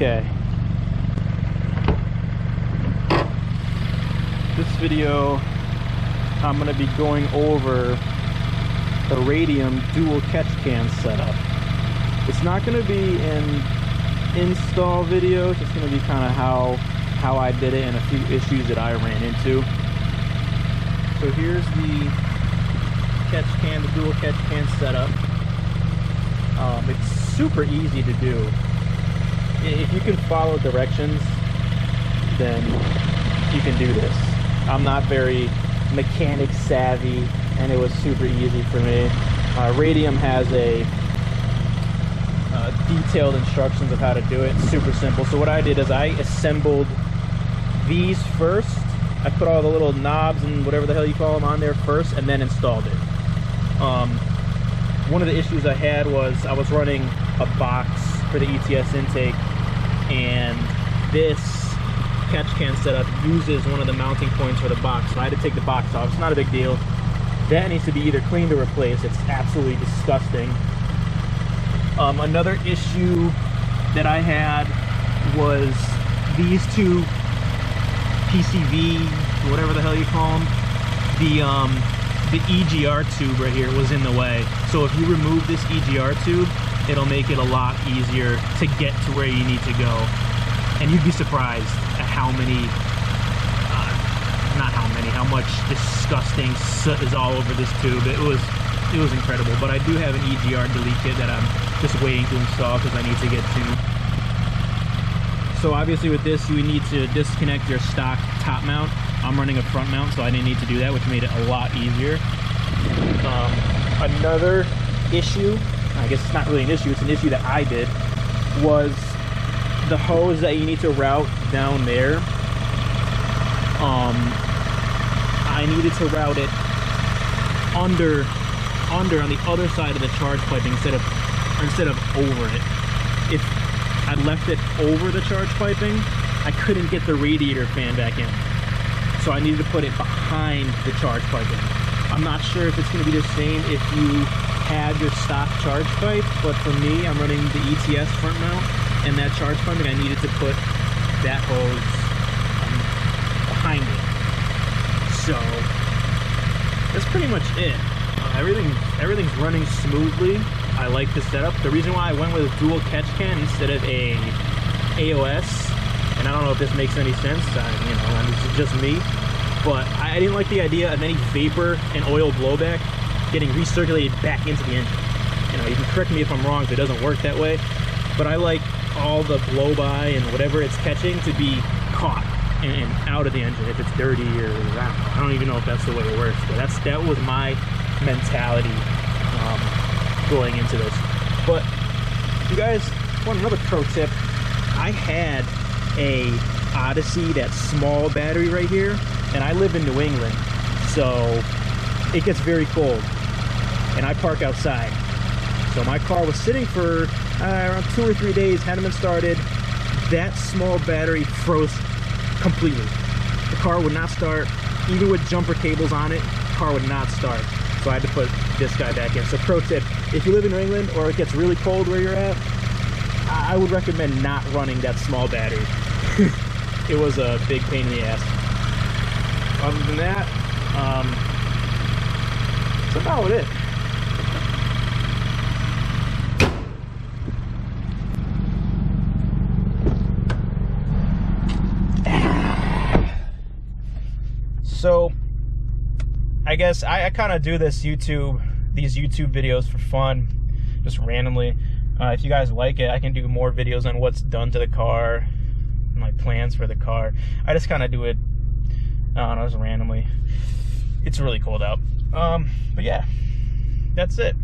Okay. This video, I'm going to be going over the Radium dual catch can setup. It's not going to be an install video, it's just going to be kind of how I did it and a few issues that I ran into. So here's the catch can, the dual catch can setup. It's super easy to do. If you can follow directions, then you can do this. I'm not very mechanic savvy, and it was super easy for me. Radium has a detailed instructions of how to do it. It's super simple. So what I did is I assembled these first. I put all the little knobs and whatever the hell you call them on there first, and then installed it. One of the issues I had was I was running a box for the ETS intake, and this catch can setup uses one of the mounting points for the box, so I had to take the box off. It's not a big deal. That needs to be either cleaned or replaced. It's absolutely disgusting. Another issue that I had was these two PCV, whatever the hell you call them, the EGR tube right here was in the way. So if you remove this EGR tube, it'll make it a lot easier to get to where you need to go. And you'd be surprised at how much disgusting soot is all over this tube. It was incredible. But I do have an EGR delete kit that I'm just waiting to install because I need to get to. So obviously with this, you need to disconnect your stock top mount. I'm running a front mount, so I didn't need to do that, which made it a lot easier. Another issue, I guess it's not really an issue, it's an issue that I did, was the hose that you need to route down there. I needed to route it under on the other side of the charge piping instead of over it. If I left it over the charge piping, I couldn't get the radiator fan back in. So I needed to put it behind the charge piping. I'm not sure if it's going to be the same if you had your stock charge pipe, but for me, I'm running the ETS front mount, and that charge piping, I needed to put that hose behind it. So that's pretty much it. Everything's running smoothly. I like the setup. The reason why I went with a dual catch can instead of a AOS, and I don't know if this makes any sense, this is just me, but I didn't like the idea of any vapor and oil blowback getting recirculated back into the engine. You can correct me if I'm wrong if it doesn't work that way, but I like all the blow by and whatever it's catching to be caught and out of the engine if it's dirty, or I don't even know if that's the way it works, but that was my mentality going into this. But you guys want another pro tip? I had a Odyssey, that small battery right here, and I live in New England, so it gets very cold, and I park outside. So my car was sitting for around 2 or 3 days, hadn't been started. That small battery froze completely. The car would not start, even with jumper cables on it, the car would not start. So I had to put this guy back in. So pro tip, if you live in New England or it gets really cold where you're at, I would recommend not running that small battery. It was a big pain in the ass. Other than that, that's about it. So I guess I kind of do these YouTube videos for fun, just randomly. If you guys like it, I can do more videos on what's done to the car, my plans for the car. I just kind of do it, I don't know, just randomly. It's really cold out. But yeah, that's it.